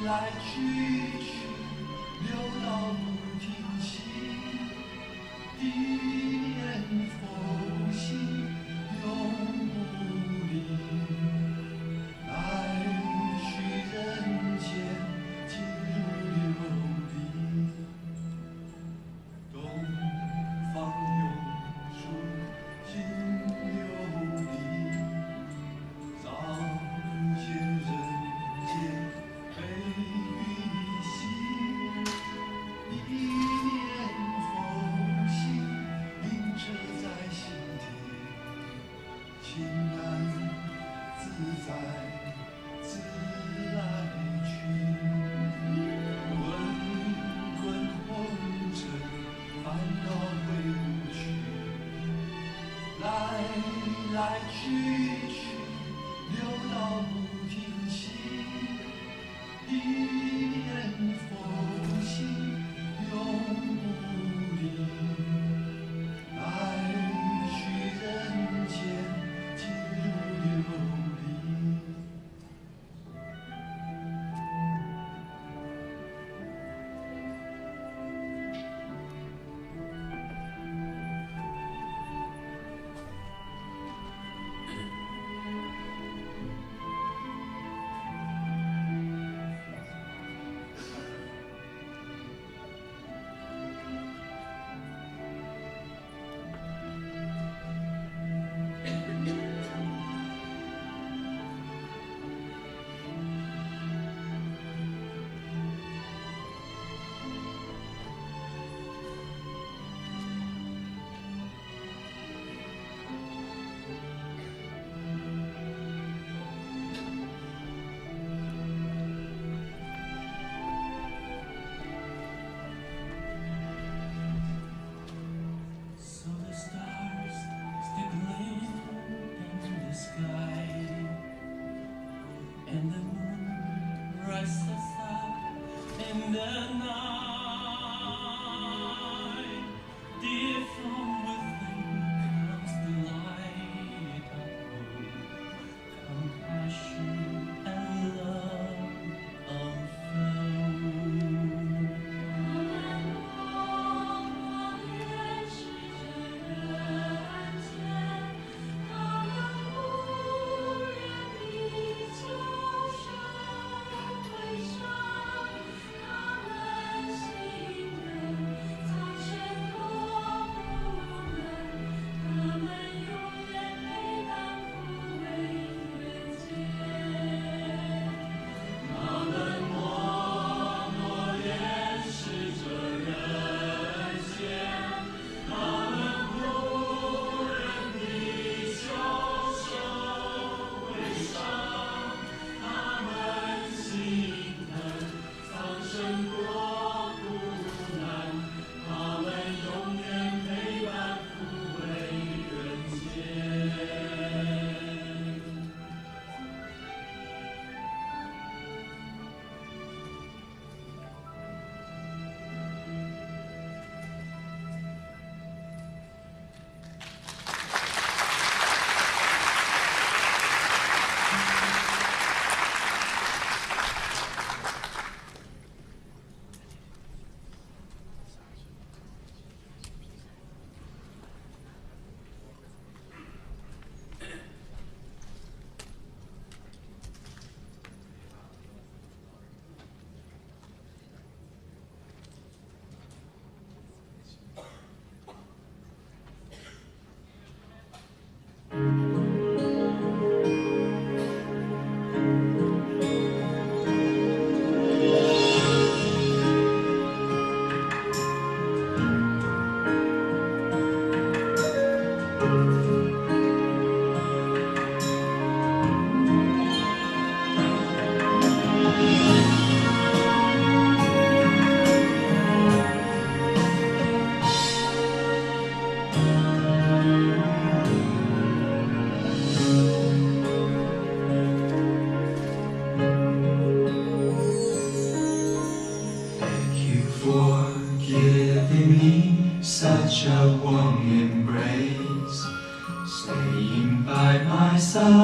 来去去，流到不停息。一念佛心永不离，来去人间，尽如琉璃。东方永驻，今琉璃，照见人间。悲与喜，一念佛心，映着在心田，情安自在，自来去。滚滚红尘，烦恼回不去，来去去，流到不停息。一念佛心永不离，来去人间，尽如琉璃。And the moon rises up in the night, dear, from within comes the light of hope, compassion and love unfold. 他们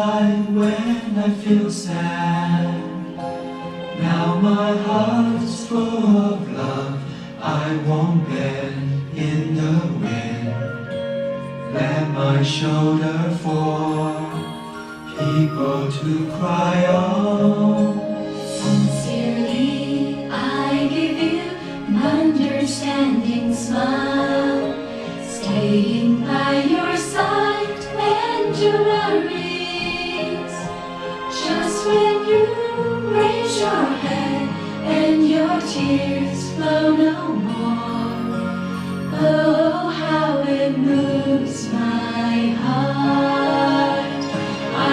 side when I feel sad. Now my heart's full of love, I won't bend in the wind. Let my shoulder for people to cry on. Sincerely, I give you an understanding smile, staying by your side when you worries. Just when you raise your head and your tears flow no more, oh, how it moves my heart.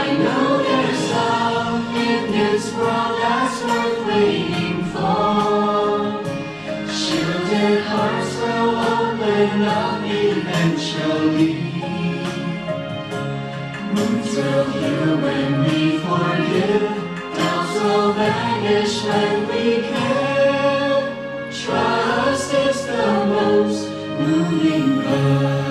I know there's love in this world that's worth waiting for. Shielded hearts will open up eventually. Wounds will heal when we forgive. Doubts will vanish when we care. Trust is the most moving love.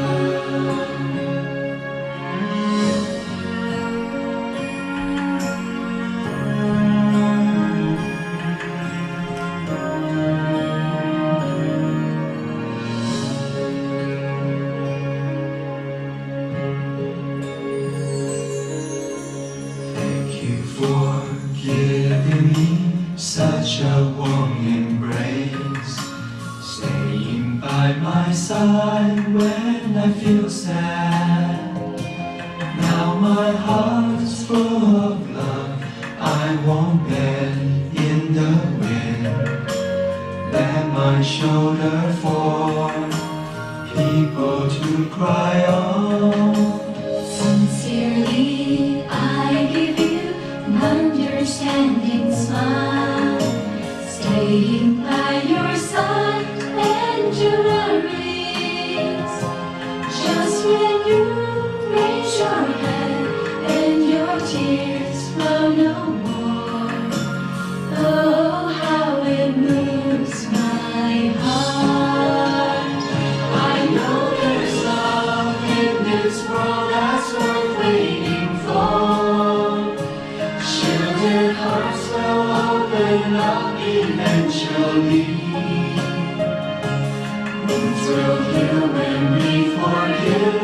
Such a warm embrace, staying by my side when I feel sad. Now my heart's full of love, I won't bend in the wind. Let my shoulder for people to cry on. Sincerely, I give you an understanding smile, staying by your side and you worries. Just when you raise your head and your tears flow no more, oh, how it moves my heart. I know there's love in this world that's worth waiting for. Shielded hearts will open up eventually. Wounds will heal when we forgive.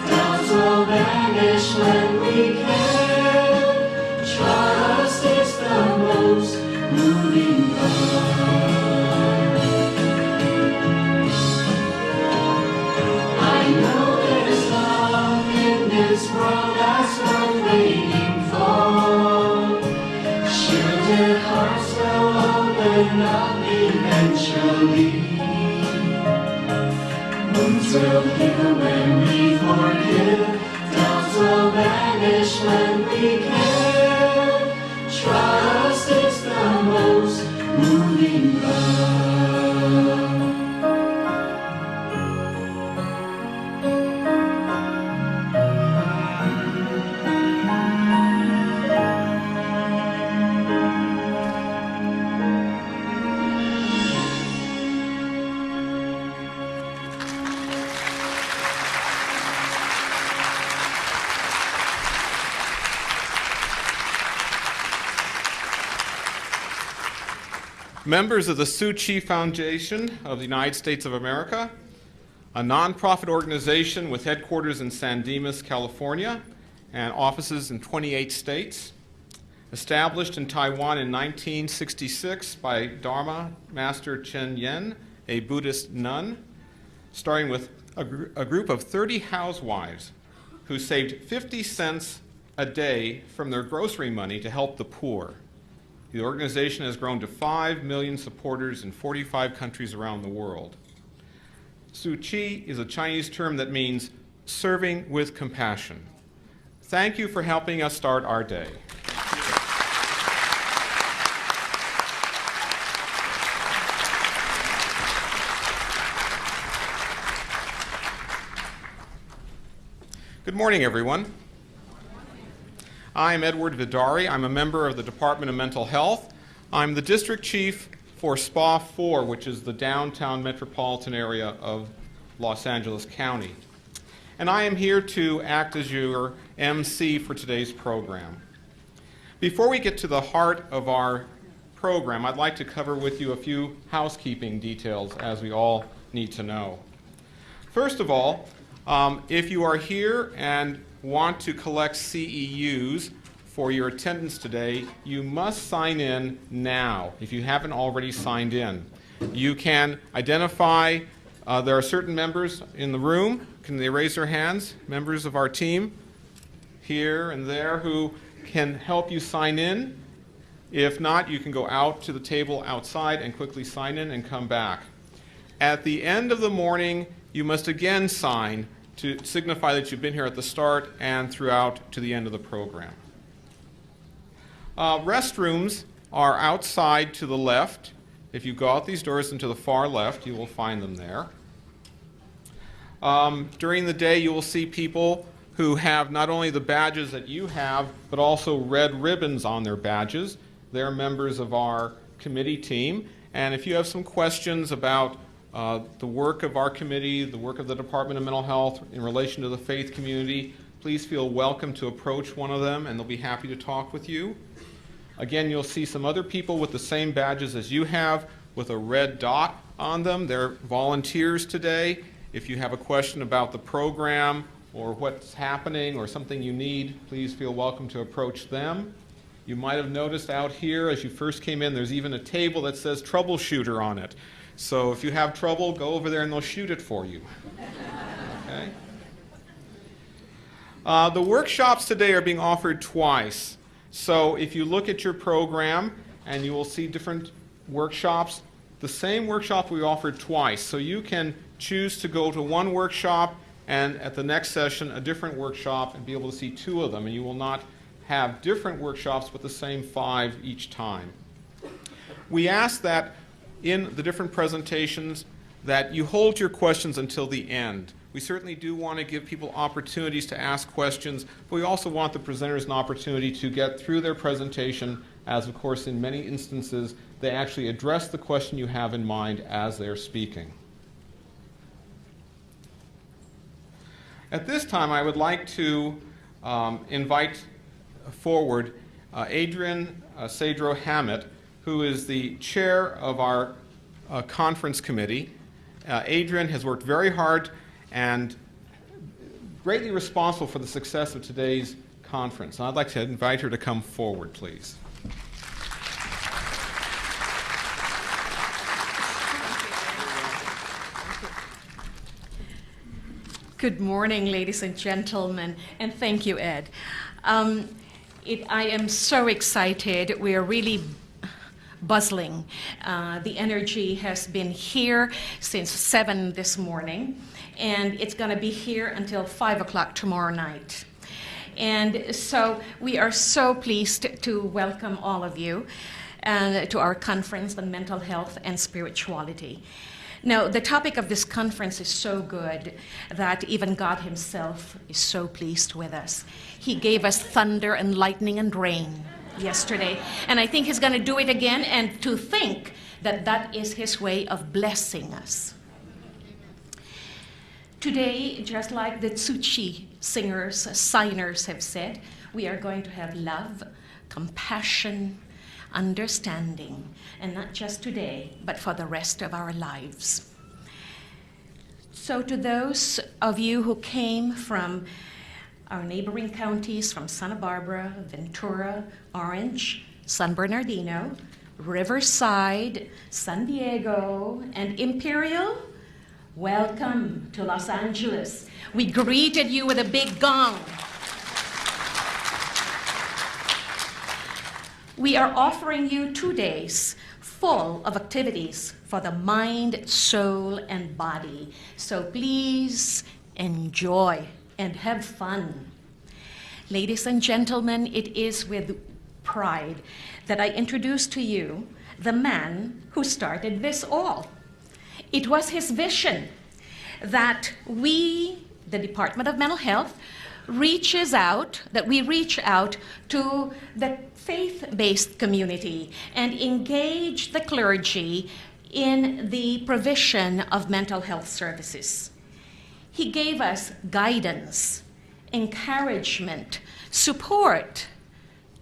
Doubts will vanish when we care. Trust is the most moving love. I know there's love in this world that's worth waiting for. Shielded hearts will open up eventually. Wounds will heal when we forgive. Doubts will vanish when we care. Trust is the most moving love. Members of the Tzu Chi Foundation of the United States of America, a nonprofit organization with headquarters in San Dimas, California, and offices in 28 states, established in Taiwan in 1966 by Dharma Master Chen Yen, a Buddhist nun, starting with a group of 30 housewives who saved 50 cents a day from their grocery money to help the poor. The organization has grown to 5 million supporters in 45 countries around the world. Tzu Chi is a Chinese term that means serving with compassion. Thank you for helping us start our day. Good morning, everyone. I'm Edward Vidari. I'm a member of the Department of Mental Health. I'm the district chief for SPA 4, which is the downtown metropolitan area of Los Angeles County. and I am here to act as your MC for today's program. Before we get to the heart of our program, I'd like to cover with you a few housekeeping details as we all need to know. First of all, if you are here and want to collect CEUs for your attendance today, you must sign in now if you haven't already signed in. You can identify, there are certain members in the room, can they raise their hands? Members of our team here and there who can help you sign in. If not, you can go out to the table outside and quickly sign in and come back. At the end of the morning, you must again sign to signify that you've been here at the start and throughout to the end of the program. Restrooms are outside to the left. If you go out these doors and to the far left, you will find them there. During the day, you will see people who have not only the badges that you have, but also red ribbons on their badges. They're members of our committee team. And if you have some questions about the work of our committee, the work of the Department of Mental Health in relation to the faith community, please feel welcome to approach one of them, and they'll be happy to talk with you. Again, you'll see some other people with the same badges as you have with a red dot on them. They're volunteers today. If you have a question about the program or what's happening or something you need, please feel welcome to approach them. You might have noticed out here as you first came in, there's even a table that says troubleshooter on it. So if you have trouble, go over there and they'll shoot it for you. Okay? The workshops today are being offered twice. So if you look at your program, and you will see different workshops, the same workshop we offered twice. So you can choose to go to one workshop and at the next session a different workshop and be able to see two of them. And you will not have different workshops with the same 5 each time. We ask that in the different presentations that you hold your questions until the end. We certainly do want to give people opportunities to ask questions, but we also want the presenters an opportunity to get through their presentation, as of course in many instances they actually address the question you have in mind as they're speaking. At this time I would like to invite forward Adrian Cedro Hammett, who is the chair of our conference committee. Adrian has worked very hard and greatly responsible for the success of today's conference. And I'd like to invite her to come forward, please. Good morning, ladies and gentlemen, and thank you, Ed. I am so excited. We are really bustling. The energy has been here since 7 this morning, and it's going to be here until 5 o'clock tomorrow night. And so we are so pleased to welcome all of you to our conference on mental health and spirituality. Now, the topic of this conference is so good that even God himself is so pleased with us. He gave us thunder and lightning and rain yesterday, and I think he's going to do it again, and to think that that is his way of blessing us. Today, just like the Tsuchi signers have said, we are going to have love, compassion, understanding, and not just today, but for the rest of our lives. So to those of you who came from our neighboring counties, from Santa Barbara, Ventura, Orange, San Bernardino, Riverside, San Diego, and Imperial, welcome to Los Angeles. We greeted you with a big gong. We are offering you 2 days full of activities for the mind, soul, and body. So please enjoy and have fun. Ladies and gentlemen, it is with pride that I introduce to you the man who started this all. It was his vision that we, the Department of Mental Health, reach out to the faith-based community and engage the clergy in the provision of mental health services. He gave us guidance, encouragement, support,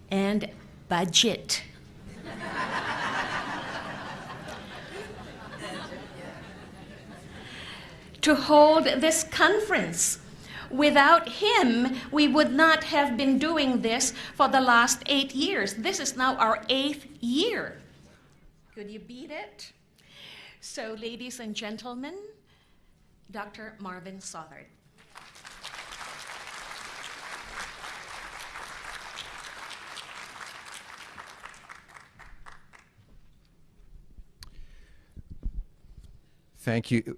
and budget. To hold this conference. Without him, we would not have been doing this for the last 8 years. This is now our 8th year. Could you beat it? So, ladies and gentlemen, Dr. Marvin Southard. Thank you.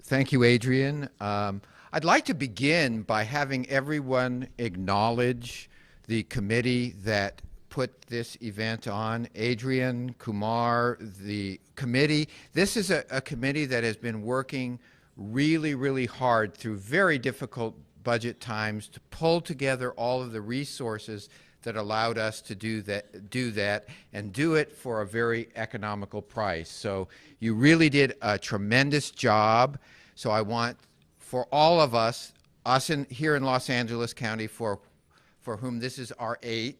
Thank you, Adrian. I'd like to begin by having everyone acknowledge the committee that put this event on. Adrian, Kumar, the committee. This is a committee that has been working really, really hard through very difficult budget times to pull together all of the resources that allowed us to do that and do it for a very economical price. So you really did a tremendous job. So I want for all of us here in Los Angeles County, for whom this is our 8th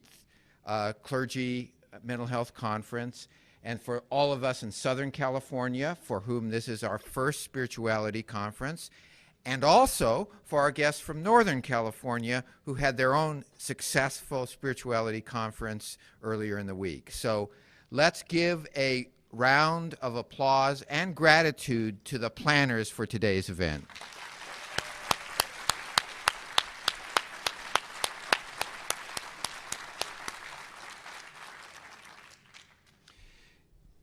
clergy mental health conference, and for all of us in Southern California, for whom this is our first spirituality conference, and also for our guests from Northern California who had their own successful spirituality conference earlier in the week. So let's give a round of applause and gratitude to the planners for today's event.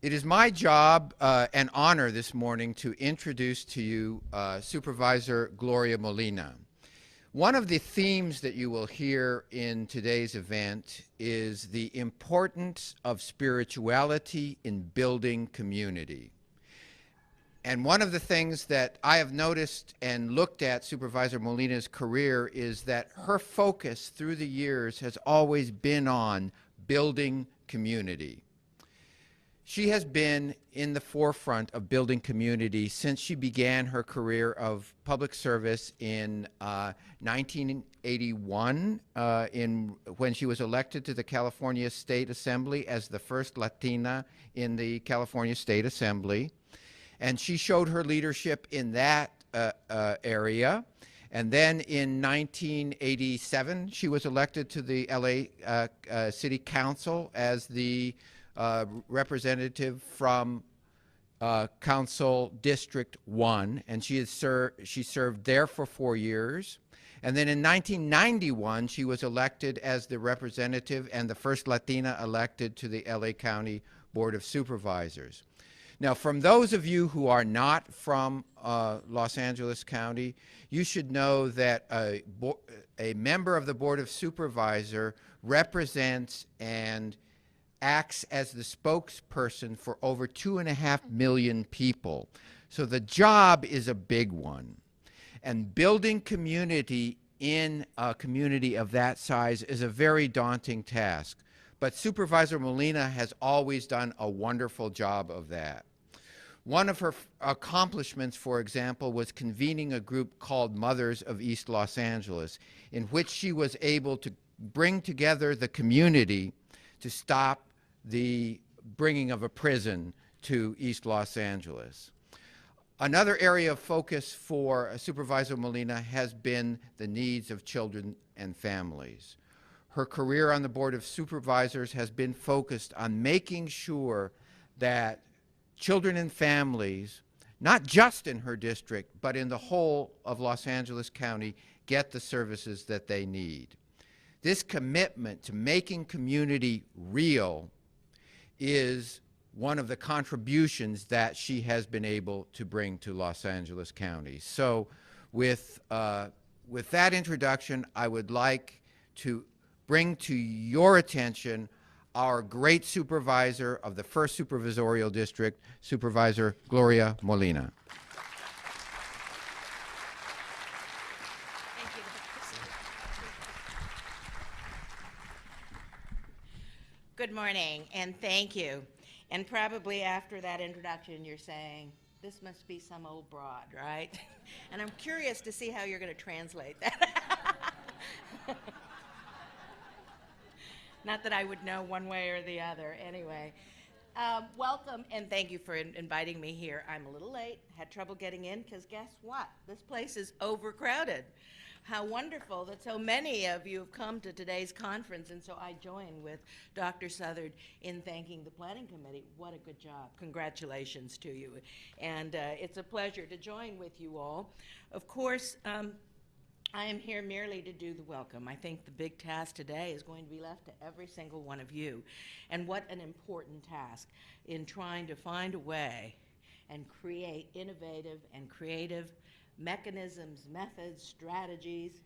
It is my job and honor this morning to introduce to you Supervisor Gloria Molina. One of the themes that you will hear in today's event is the importance of spirituality in building community. And one of the things that I have noticed and looked at Supervisor Molina's career is that her focus through the years has always been on building community. She has been in the forefront of building community since she began her career of public service in 1981 when she was elected to the California State Assembly as the first Latina in the California State Assembly. And she showed her leadership in that area. And then in 1987, she was elected to the LA City Council as the representative from Council District 1, and she served there for 4 years. And then in 1991, she was elected as the representative and the first Latina elected to the LA County Board of Supervisors. Now, from those of you who are not from Los Angeles County, you should know that a member of the Board of Supervisors represents and acts as the spokesperson for over 2.5 million people. So the job is a big one. And building community in a community of that size is a very daunting task. But Supervisor Molina has always done a wonderful job of that. One of her accomplishments, for example, was convening a group called Mothers of East Los Angeles, in which she was able to bring together the community to stop the bringing of a prison to East Los Angeles. Another area of focus for Supervisor Molina has been the needs of children and families. Her career on the Board of Supervisors has been focused on making sure that children and families, not just in her district, but in the whole of Los Angeles County, get the services that they need. This commitment to making community real is one of the contributions that she has been able to bring to Los Angeles County. So with that introduction, I would like to bring to your attention our great supervisor of the 1st Supervisorial District, Supervisor Gloria Molina. Good morning, and thank you. And probably after that introduction, you're saying, This must be some old broad, right? And I'm curious to see how you're going to translate that. Not that I would know one way or the other. Anyway, welcome and thank you for inviting me here. I'm a little late, had trouble getting in because guess what? This place is overcrowded. How wonderful that so many of you have come to today's conference, and so I join with Dr. Southard in thanking the Planning Committee. What a good job. Congratulations to you. And it's a pleasure to join with you all. Of course, I am here merely to do the welcome. I think the big task today is going to be left to every single one of you. And what an important task in trying to find a way and create innovative and creative mechanisms, methods, strategies,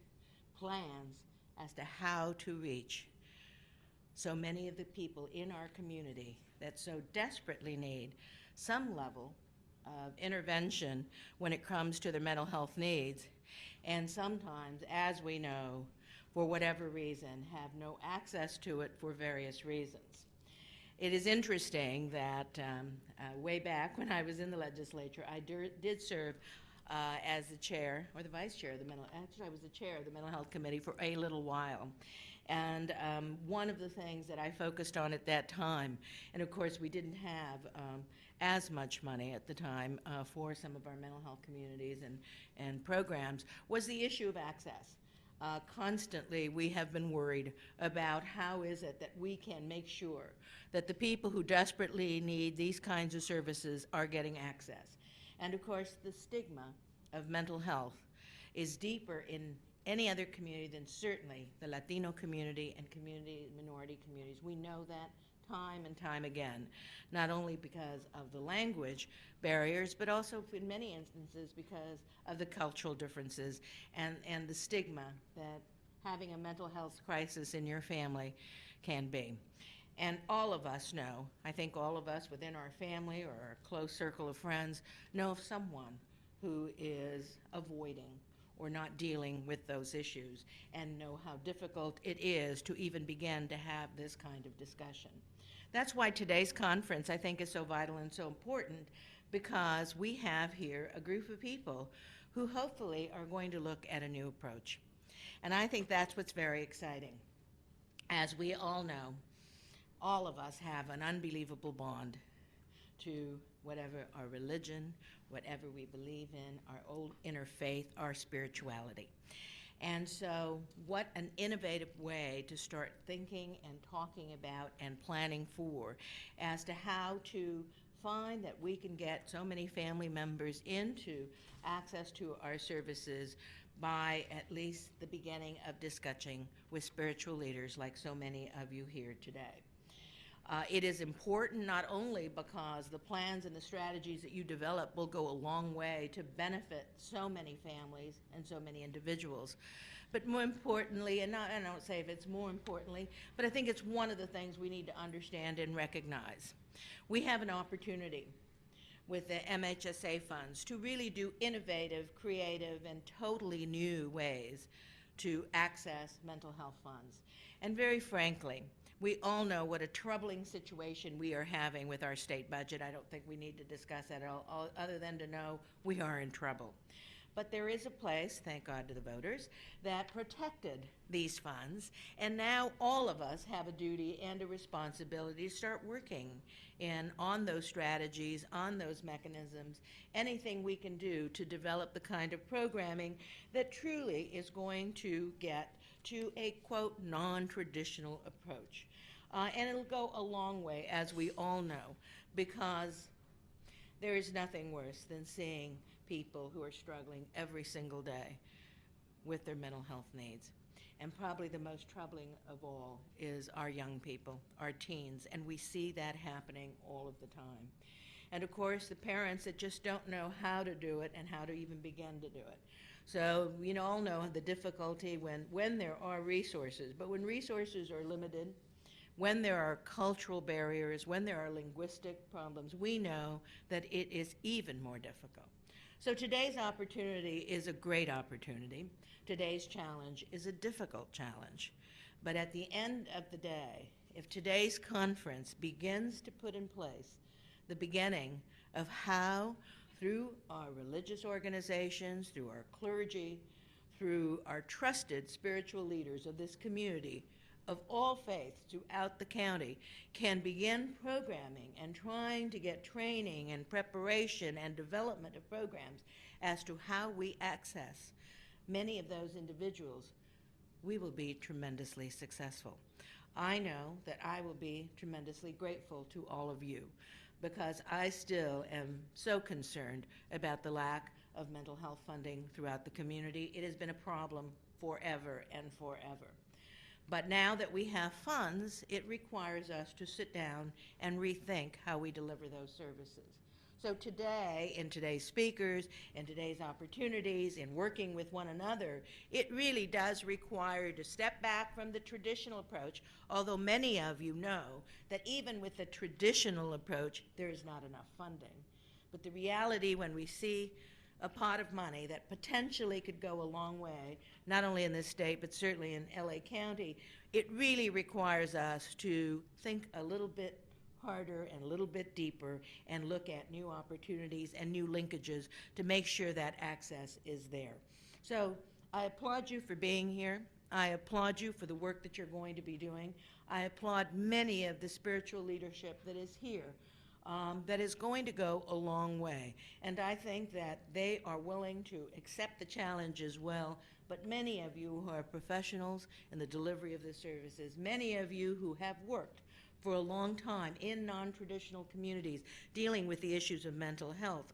plans as to how to reach so many of the people in our community that so desperately need some level of intervention when it comes to their mental health needs, and sometimes, as we know, for whatever reason, have no access to it for various reasons. It is interesting that way back when I was in the legislature, I did serve as the chair or the vice chair of the actually I was the chair of the Mental Health Committee for a little while. And one of the things that I focused on at that time, and of course we didn't have as much money at the time for some of our mental health communities and programs, was the issue of access. Constantly we have been worried about how is it that we can make sure that the people who desperately need these kinds of services are getting access. And of course, the stigma of mental health is deeper in any other community than certainly the Latino community and minority communities. We know that time and time again, not only because of the language barriers, but also in many instances because of the cultural differences and the stigma that having a mental health crisis in your family can be. And all of us know, I think all of us within our family or our close circle of friends know of someone who is avoiding or not dealing with those issues and know how difficult it is to even begin to have this kind of discussion. That's why today's conference, I think, is so vital and so important, because we have here a group of people who hopefully are going to look at a new approach. And I think that's what's very exciting. As we all know, all of us have an unbelievable bond to whatever our religion, whatever we believe in, our old inner faith, our spirituality. And so what an innovative way to start thinking and talking about and planning for as to how to find that we can get so many family members into access to our services by at least the beginning of discussing with spiritual leaders like so many of you here today. It is important not only because the plans and the strategies that you develop will go a long way to benefit so many families and so many individuals, but more importantly, and I don't say if it's more importantly, but I think it's one of the things we need to understand and recognize. We have an opportunity with the MHSA funds to really do innovative, creative, and totally new ways to access mental health funds. And very frankly, we all know what a troubling situation we are having with our state budget. I don't think we need to discuss that at all, other than to know we are in trouble. But there is a place, thank God to the voters, that protected these funds, and now all of us have a duty and a responsibility to start working on those strategies, on those mechanisms, anything we can do to develop the kind of programming that truly is going to get to a, quote, non-traditional approach. And it'll go a long way, as we all know, because there is nothing worse than seeing people who are struggling every single day with their mental health needs. And probably the most troubling of all is our young people, our teens, and we see that happening all of the time. And of course, the parents that just don't know how to do it and how to even begin to do it. So we all know the difficulty when there are resources, but when resources are limited, when there are cultural barriers, when there are linguistic problems, we know that it is even more difficult. So today's opportunity is a great opportunity. Today's challenge is a difficult challenge. But at the end of the day, if today's conference begins to put in place the beginning of how, through our religious organizations, through our clergy, through our trusted spiritual leaders of this community, of all faiths throughout the county, can begin programming and trying to get training and preparation and development of programs as to how we access many of those individuals, we will be tremendously successful. I know that I will be tremendously grateful to all of you, because I still am so concerned about the lack of mental health funding throughout the community. It has been a problem forever and forever. But now that we have funds, it requires us to sit down and rethink how we deliver those services. So today, in today's speakers, in today's opportunities, in working with one another, it really does require to step back from the traditional approach, although many of you know that even with the traditional approach, there is not enough funding. But the reality, when we see a pot of money that potentially could go a long way, not only in this state, but certainly in LA County, it really requires us to think a little bit harder and a little bit deeper and look at new opportunities and new linkages to make sure that access is there. So I applaud you for being here. I applaud you for the work that you're going to be doing. I applaud many of the spiritual leadership that is here, that is going to go a long way. And I think that they are willing to accept the challenge as well. But many of you who are professionals in the delivery of the services, many of you who have worked for a long time in non-traditional communities dealing with the issues of mental health,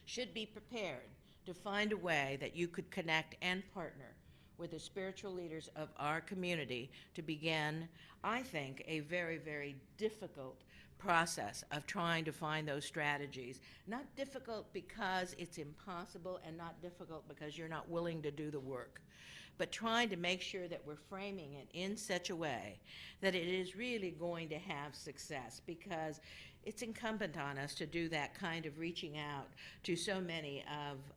should be prepared to find a way that you could connect and partner with the spiritual leaders of our community to begin, I think, a very, very difficult process of trying to find those strategies. Not difficult because it's impossible, and not difficult because you're not willing to do the work, but trying to make sure that we're framing it in such a way that it is really going to have success, because it's incumbent on us to do that kind of reaching out to so many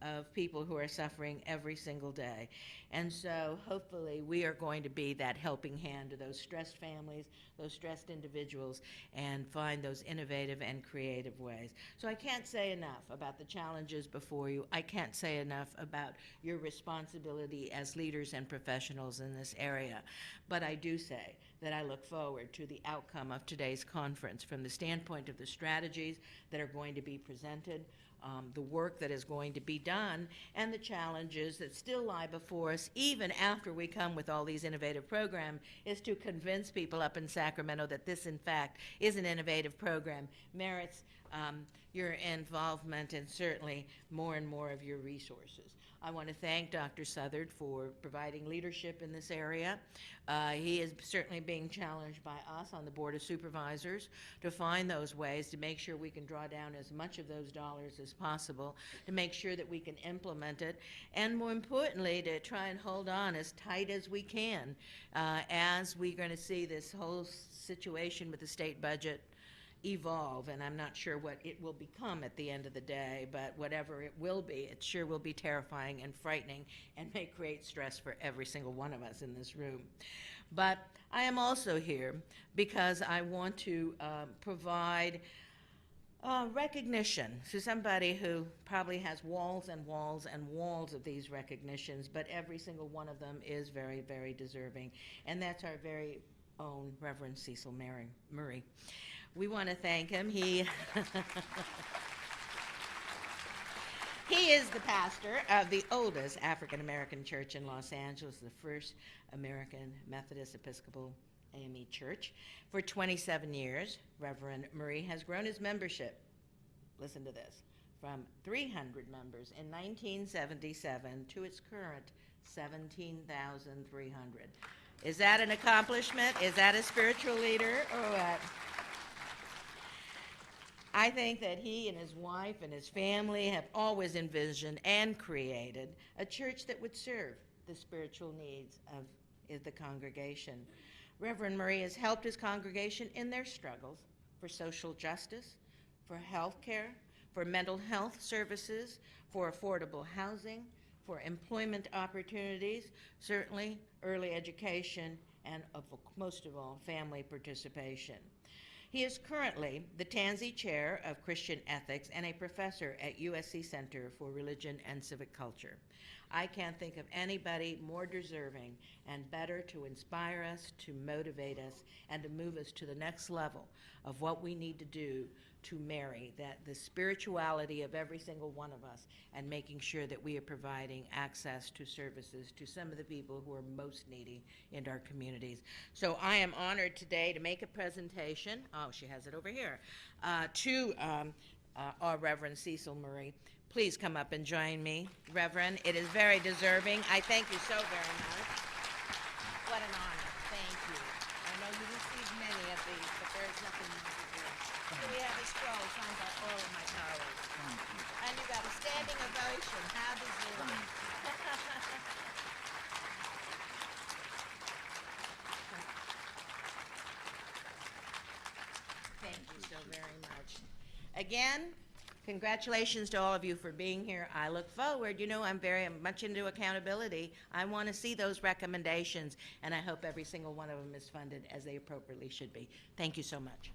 of people who are suffering every single day. And so hopefully we are going to be that helping hand to those stressed families, those stressed individuals, and find those innovative and creative ways. So I can't say enough about the challenges before you. I can't say enough about your responsibility as leaders and professionals in this area. But I do say that I look forward to the outcome of today's conference from the standpoint of the strategies that are going to be presented, the work that is going to be done, and the challenges that still lie before us, even after we come with all these innovative programs, is to convince people up in Sacramento that this, in fact, is an innovative program, merits your involvement, and certainly more and more of your resources. I want to thank Dr. Southard for providing leadership in this area. He is certainly being challenged by us on the Board of Supervisors to find those ways to make sure we can draw down as much of those dollars as possible, to make sure that we can implement it, and more importantly, to try and hold on as tight as we can as we're going to see this whole situation with the state budget evolve. And I'm not sure what it will become at the end of the day, but whatever it will be, it sure will be terrifying and frightening and may create stress for every single one of us in this room. But I am also here because I want to provide recognition to somebody who probably has walls and walls and walls of these recognitions, but every single one of them is very, very deserving. And that's our very own Reverend Cecil Murray. We want to thank him. He is the pastor of the oldest African-American church in Los Angeles, the First American Methodist Episcopal AME Church. For 27 years, Reverend Murray has grown his membership, listen to this, from 300 members in 1977 to its current 17,300. Is that an accomplishment? Is that a spiritual leader or what? I think that he and his wife and his family have always envisioned and created a church that would serve the spiritual needs of the congregation. Reverend Murray has helped his congregation in their struggles for social justice, for health care, for mental health services, for affordable housing, for employment opportunities, certainly early education, and most of all, family participation. He is currently the Tansey Chair of Christian Ethics and a professor at USC Center for Religion and Civic Culture. I can't think of anybody more deserving and better to inspire us, to motivate us, and to move us to the next level of what we need to do to marry the spirituality of every single one of us and making sure that we are providing access to services to some of the people who are most needy in our communities. So I am honored today to make a presentation, oh, she has it over here, to our Reverend Cecil Murray. Please come up and join me, Reverend. It is very deserving. I thank you so very much. What an honor. Thank you. I know you received many of these, but there's nothing you can do. So we have a scroll signed by all of my colleagues. And you got a standing ovation. How deserving. Thank you so very much. Again, congratulations to all of you for being here. I look forward, you know, I'm very much into accountability. I want to see those recommendations, and I hope every single one of them is funded as they appropriately should be. Thank you so much.